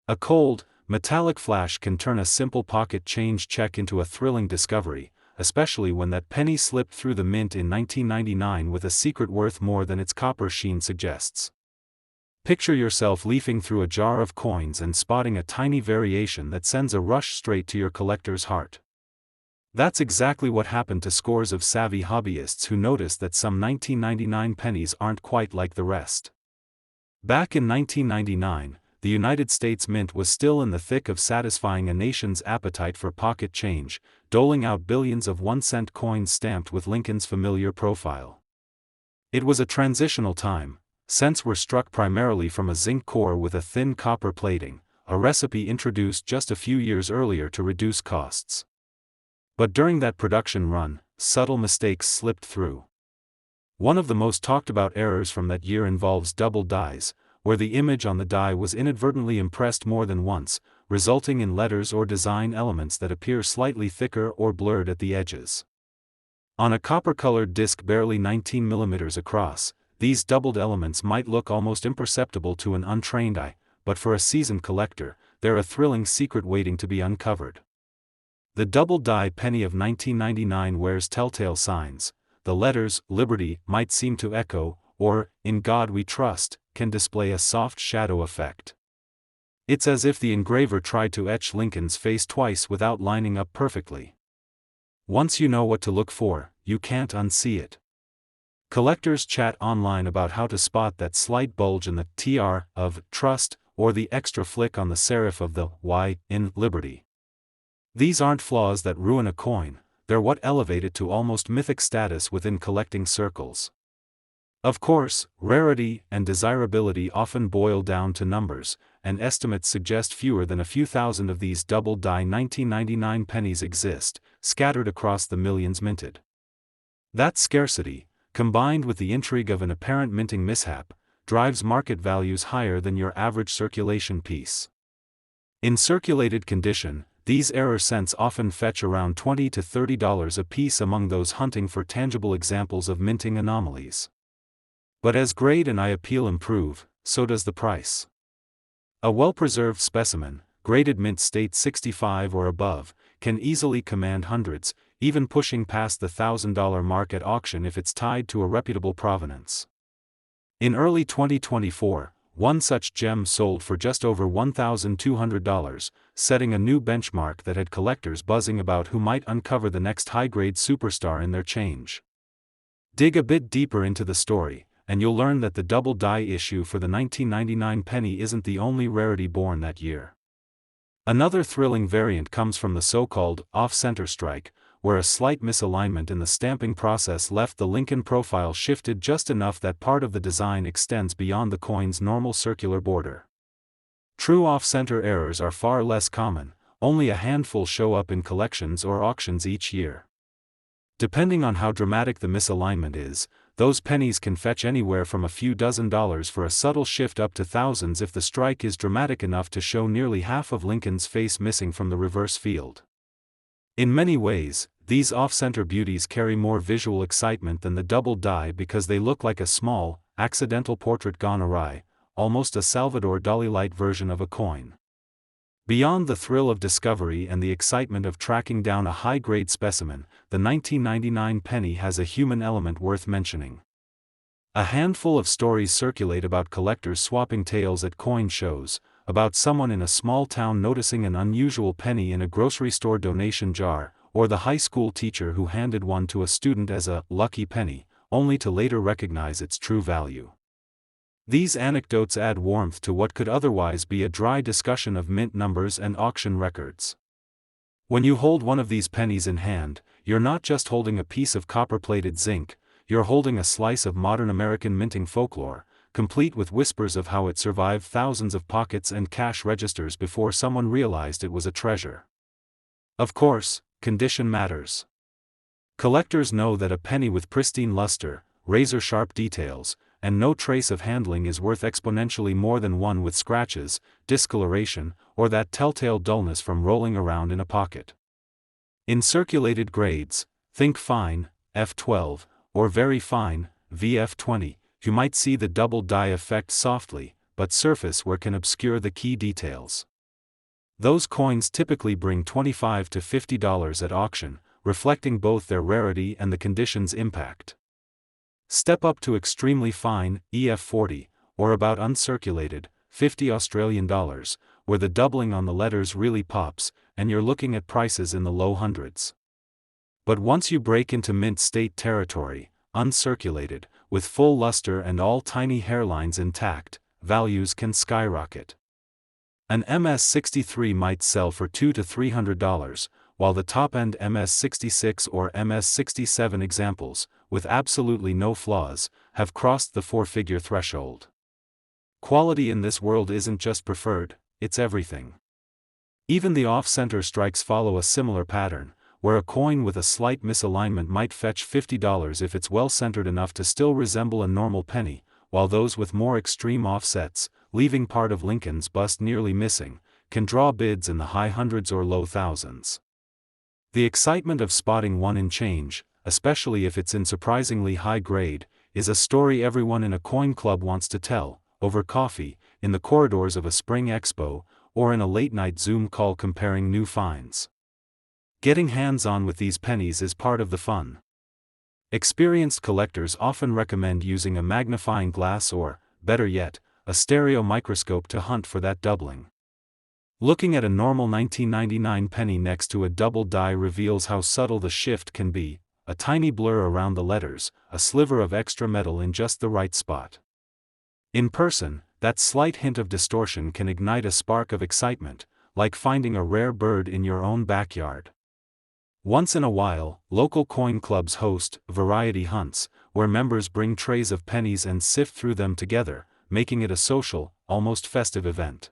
A cold, metallic flash can turn a simple pocket change check into a thrilling discovery, especially when that penny slipped through the mint in 1999 with a secret worth more than its copper sheen suggests. Picture yourself leafing through a jar of coins and spotting a tiny variation that sends a rush straight to your collector's heart. That's exactly what happened to scores of savvy hobbyists who noticed that some 1999 pennies aren't quite like the rest. Back in 1999, the United States Mint was still in the thick of satisfying a nation's appetite for pocket change, doling out billions of 1-cent coins stamped with Lincoln's familiar profile. It was a transitional time. Cents were struck primarily from a zinc core with a thin copper plating, a recipe introduced just a few years earlier to reduce costs. But during that production run, subtle mistakes slipped through. One of the most talked about errors from that year involves double dies, where the image on the die was inadvertently impressed more than once, resulting in letters or design elements that appear slightly thicker or blurred at the edges. On a copper-colored disc barely 19 mm across, these doubled elements might look almost imperceptible to an untrained eye, but for a seasoned collector, they're a thrilling secret waiting to be uncovered. The double-die penny of 1999 wears telltale signs. The letters, Liberty, might seem to echo, or, In God We Trust, can display a soft shadow effect. It's as if the engraver tried to etch Lincoln's face twice without lining up perfectly. Once you know what to look for, you can't unsee it. Collectors chat online about how to spot that slight bulge in the TR of Trust, or the extra flick on the serif of the Y in Liberty. These aren't flaws that ruin a coin, they're what elevate it to almost mythic status within collecting circles. Of course, rarity and desirability often boil down to numbers, and estimates suggest fewer than a few thousand of these double-die 1999 pennies exist, scattered across the millions minted. That scarcity, combined with the intrigue of an apparent minting mishap, drives market values higher than your average circulation piece. In circulated condition, these error cents often fetch around $20 to $30 a piece among those hunting for tangible examples of minting anomalies. But as grade and eye appeal improve, so does the price. A well-preserved specimen, graded mint state 65 or above, can easily command hundreds, even pushing past the $1,000 mark at auction if it's tied to a reputable provenance. In early 2024, one such gem sold for just over $1,200, setting a new benchmark that had collectors buzzing about who might uncover the next high-grade superstar in their change. Dig a bit deeper into the story, and you'll learn that the double-die issue for the 1999 penny isn't the only rarity born that year. Another thrilling variant comes from the so-called off-center strike, where a slight misalignment in the stamping process left the Lincoln profile shifted just enough that part of the design extends beyond the coin's normal circular border. True off-center errors are far less common, only a handful show up in collections or auctions each year. Depending on how dramatic the misalignment is, those pennies can fetch anywhere from a few $dozen for a subtle shift up to thousands if the strike is dramatic enough to show nearly half of Lincoln's face missing from the reverse field. In many ways, these off-center beauties carry more visual excitement than the double die because they look like a small, accidental portrait gone awry, almost a Salvador Dali-light version of a coin. Beyond the thrill of discovery and the excitement of tracking down a high-grade specimen, the 1999 penny has a human element worth mentioning. A handful of stories circulate about collectors swapping tales at coin shows, about someone in a small town noticing an unusual penny in a grocery store donation jar, or the high school teacher who handed one to a student as a lucky penny, only to later recognize its true value. These anecdotes add warmth to what could otherwise be a dry discussion of mint numbers and auction records. When you hold one of these pennies in hand, you're not just holding a piece of copper-plated zinc, you're holding a slice of modern American minting folklore, complete with whispers of how it survived thousands of pockets and cash registers before someone realized it was a treasure. Of course, condition matters. Collectors know that a penny with pristine luster, razor-sharp details, and no trace of handling is worth exponentially more than one with scratches, discoloration, or that telltale dullness from rolling around in a pocket. In circulated grades, think fine, F12, or very fine, VF20, you might see the double die effect softly, but surface where can obscure the key details. Those coins typically bring $25 to $50 at auction, reflecting both their rarity and the condition's impact. Step up to extremely fine, EF40, or about uncirculated, $50 Australian, where the doubling on the letters really pops, and you're looking at prices in the low hundreds. But once you break into mint state territory, uncirculated, with full luster and all tiny hairlines intact, values can skyrocket. An MS-63 might sell for $200 to $300, while the top-end MS-66 or MS-67 examples, with absolutely no flaws, have crossed the four-figure threshold. Quality in this world isn't just preferred, it's everything. Even the off-center strikes follow a similar pattern, where a coin with a slight misalignment might fetch $50 if it's well centered enough to still resemble a normal penny, while those with more extreme offsets, leaving part of Lincoln's bust nearly missing, can draw bids in the high hundreds or low thousands. The excitement of spotting one in change, especially if it's in surprisingly high grade, is a story everyone in a coin club wants to tell, over coffee, in the corridors of a spring expo, or in a late-night Zoom call comparing new finds. Getting hands-on with these pennies is part of the fun. Experienced collectors often recommend using a magnifying glass or, better yet, a stereo microscope to hunt for that doubling. Looking at a normal 1999 penny next to a double die reveals how subtle the shift can be, a tiny blur around the letters, a sliver of extra metal in just the right spot. In person, that slight hint of distortion can ignite a spark of excitement, like finding a rare bird in your own backyard. Once in a while, local coin clubs host variety hunts, where members bring trays of pennies and sift through them together, making it a social, almost festive event.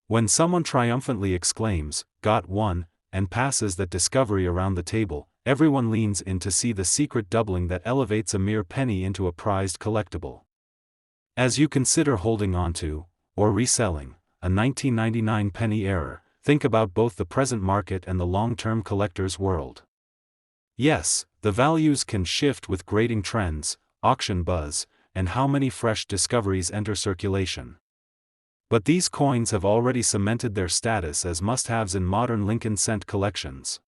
When someone triumphantly exclaims, "Got one," and passes that discovery around the table, everyone leans in to see the secret doubling that elevates a mere penny into a prized collectible. As you consider holding on to, or reselling, a 1999 penny error, think about both the present market and the long-term collector's world. Yes, the values can shift with grading trends, auction buzz, and how many fresh discoveries enter circulation. But these coins have already cemented their status as must-haves in modern Lincoln cent collections.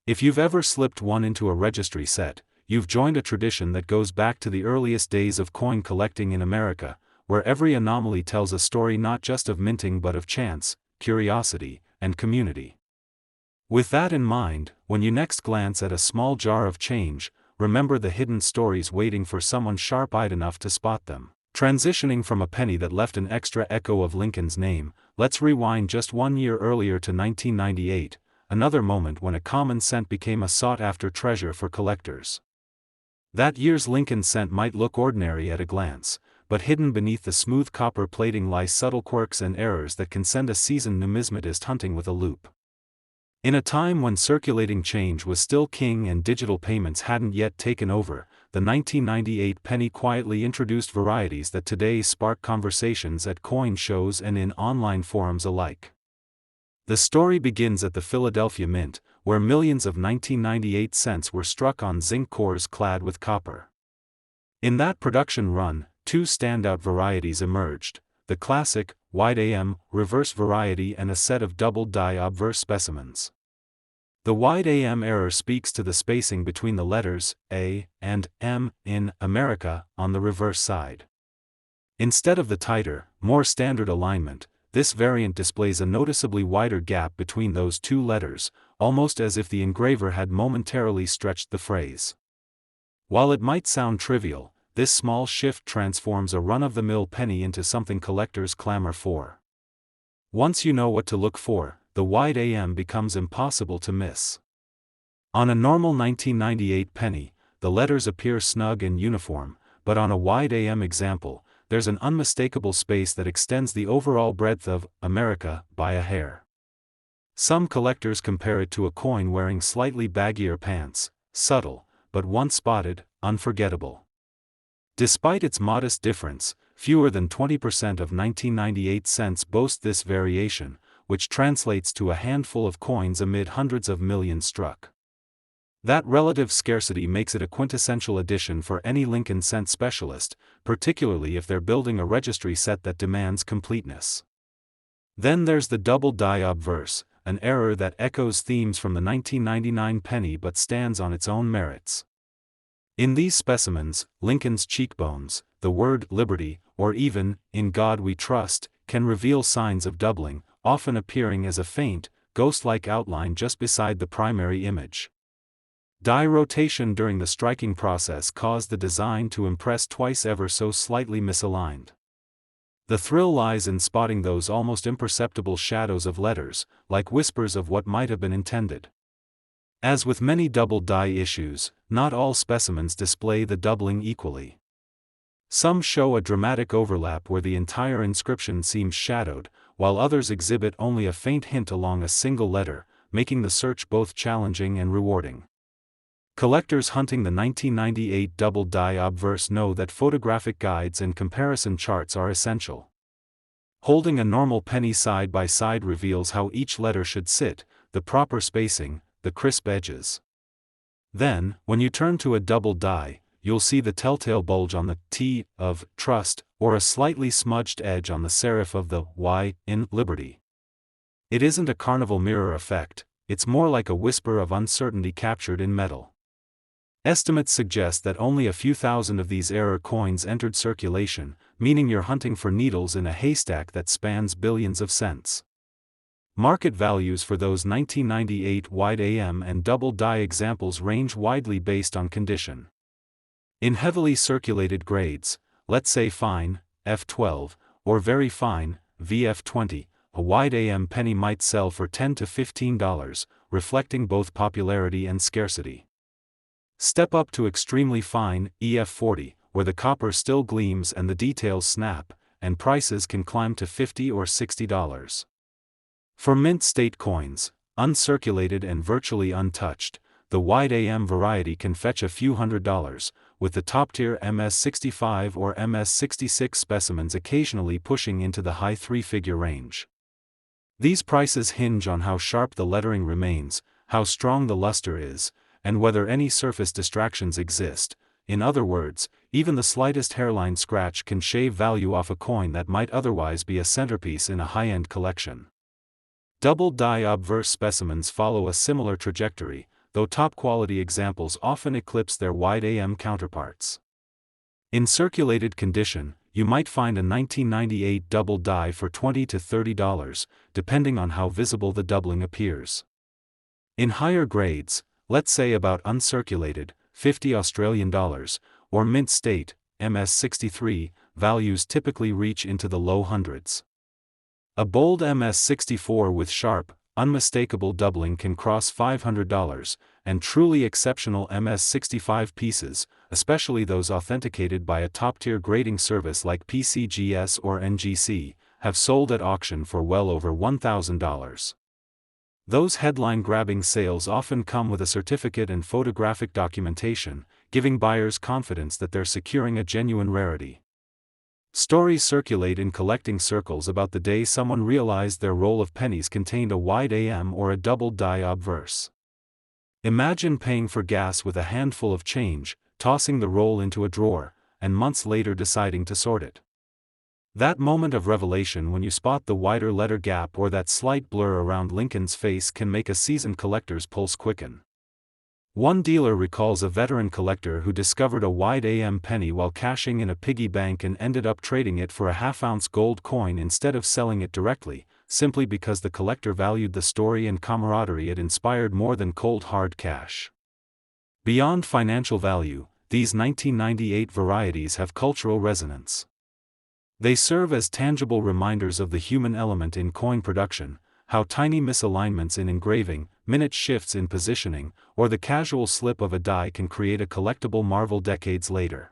If you've ever slipped one into a registry set, you've joined a tradition that goes back to the earliest days of coin collecting in America, where every anomaly tells a story not just of minting but of chance, curiosity, and community. With that in mind, when you next glance at a small jar of change, remember the hidden stories waiting for someone sharp-eyed enough to spot them. Transitioning from a penny that left an extra echo of Lincoln's name, let's rewind just 1 year earlier to 1998, another moment when a common cent became a sought-after treasure for collectors. That year's Lincoln cent might look ordinary at a glance, but hidden beneath the smooth copper plating lie subtle quirks and errors that can send a seasoned numismatist hunting with a loupe. In a time when circulating change was still king and digital payments hadn't yet taken over, the 1998 penny quietly introduced varieties that today spark conversations at coin shows and in online forums alike. The story begins at the Philadelphia Mint, where millions of 1998 cents were struck on zinc cores clad with copper. In that production run, two standout varieties emerged, the classic, wide AM, reverse variety and a set of double-die obverse specimens. The wide AM error speaks to the spacing between the letters A and M in America on the reverse side. Instead of the tighter, more standard alignment, this variant displays a noticeably wider gap between those two letters, almost as if the engraver had momentarily stretched the phrase. While it might sound trivial, this small shift transforms a run-of-the-mill penny into something collectors clamor for. Once you know what to look for, the wide AM becomes impossible to miss. On a normal 1998 penny, the letters appear snug and uniform, but on a wide AM example, there's an unmistakable space that extends the overall breadth of America by a hair. Some collectors compare it to a coin wearing slightly baggier pants, subtle, but once spotted, unforgettable. Despite its modest difference, fewer than 20% of 1998 cents boast this variation, which translates to a handful of coins amid hundreds of millions struck. That relative scarcity makes it a quintessential addition for any Lincoln cent specialist, particularly if they're building a registry set that demands completeness. Then there's the double die obverse, an error that echoes themes from the 1999 penny but stands on its own merits. In these specimens, Lincoln's cheekbones, the word liberty, or even, in God we trust, can reveal signs of doubling, often appearing as a faint, ghost-like outline just beside the primary image. Die rotation during the striking process caused the design to impress twice ever so slightly misaligned. The thrill lies in spotting those almost imperceptible shadows of letters, like whispers of what might have been intended. As with many double die issues, not all specimens display the doubling equally. Some show a dramatic overlap where the entire inscription seems shadowed, while others exhibit only a faint hint along a single letter, making the search both challenging and rewarding. Collectors hunting the 1998 double die obverse know that photographic guides and comparison charts are essential. Holding a normal penny side by side reveals how each letter should sit, the proper spacing, the crisp edges. Then, when you turn to a double die, you'll see the telltale bulge on the T of trust, or a slightly smudged edge on the serif of the Y in liberty. It isn't a carnival mirror effect, it's more like a whisper of uncertainty captured in metal. Estimates suggest that only a few thousand of these error coins entered circulation, meaning you're hunting for needles in a haystack that spans billions of cents. Market values for those 1998 wide AM and double die examples range widely based on condition. In heavily circulated grades, let's say fine, F12, or very fine, VF20, a wide AM penny might sell for $10 to $15, reflecting both popularity and scarcity. Step up to extremely fine, EF40, where the copper still gleams and the details snap, and prices can climb to $50 or $60. For mint state coins, uncirculated and virtually untouched, the wide AM variety can fetch a few $100s, with the top-tier MS65 or MS66 specimens occasionally pushing into the high three-figure range. These prices hinge on how sharp the lettering remains, how strong the luster is, and whether any surface distractions exist. In other words, even the slightest hairline scratch can shave value off a coin that might otherwise be a centerpiece in a high-end collection. Double die obverse specimens follow a similar trajectory, though top-quality examples often eclipse their wide AM counterparts. In circulated condition, you might find a 1998 double die for $20 to $30, depending on how visible the doubling appears. In higher grades, let's say about uncirculated, $50 Australian, or mint state, MS63, values typically reach into the low hundreds. A bold MS64 with sharp, unmistakable doubling can cross $500, and truly exceptional MS65 pieces, especially those authenticated by a top-tier grading service like PCGS or NGC, have sold at auction for well over $1,000. Those headline-grabbing sales often come with a certificate and photographic documentation, giving buyers confidence that they're securing a genuine rarity. Stories circulate in collecting circles about the day someone realized their roll of pennies contained a wide AM or a double die obverse. Imagine paying for gas with a handful of change, tossing the roll into a drawer, and months later deciding to sort it. That moment of revelation when you spot the wider letter gap or that slight blur around Lincoln's face can make a seasoned collector's pulse quicken. One dealer recalls a veteran collector who discovered a wide AM penny while cashing in a piggy bank and ended up trading it for a half-ounce gold coin instead of selling it directly, simply because the collector valued the story and camaraderie it inspired more than cold hard cash. Beyond financial value, these 1998 varieties have cultural resonance. They serve as tangible reminders of the human element in coin production, how tiny misalignments in engraving, minute shifts in positioning, or the casual slip of a die can create a collectible marvel decades later.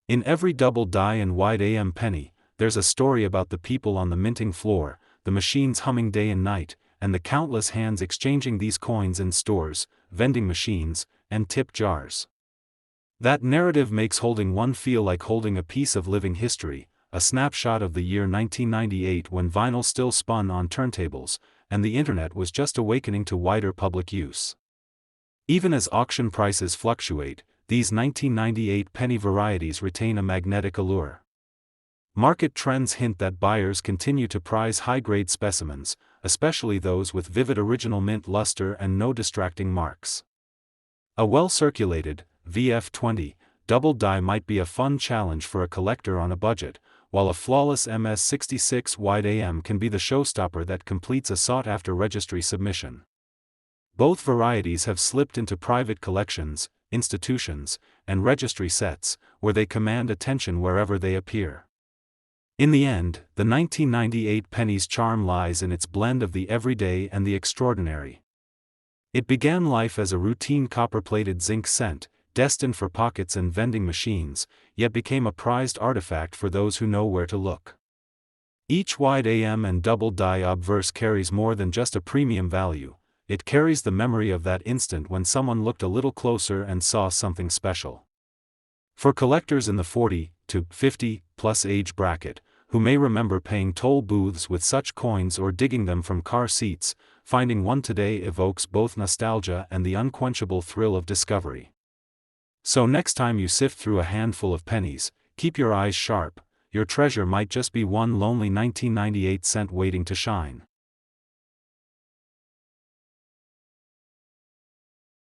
In every double die and wide AM penny, there's a story about the people on the minting floor, the machines humming day and night, and the countless hands exchanging these coins in stores, vending machines, and tip jars. That narrative makes holding one feel like holding a piece of living history, a snapshot of the year 1998 when vinyl still spun on turntables, and the internet was just awakening to wider public use. Even as auction prices fluctuate, these 1998 penny varieties retain a magnetic allure. Market trends hint that buyers continue to prize high-grade specimens, especially those with vivid original mint luster and no distracting marks. A well-circulated, VF20, double die might be a fun challenge for a collector on a budget, while a flawless MS66 wide AM can be the showstopper that completes a sought-after registry submission. Both varieties have slipped into private collections, institutions, and registry sets, where they command attention wherever they appear. In the end, the 1998 penny's charm lies in its blend of the everyday and the extraordinary. It began life as a routine copper-plated zinc cent, destined for pockets and vending machines, yet became a prized artifact for those who know where to look. Each wide AM and double die obverse carries more than just a premium value, it carries the memory of that instant when someone looked a little closer and saw something special. For collectors in the 40 to 50 plus age bracket, who may remember paying toll booths with such coins or digging them from car seats, finding one today evokes both nostalgia and the unquenchable thrill of discovery. So next time you sift through a handful of pennies, keep your eyes sharp, your treasure might just be one lonely 1998 cent waiting to shine.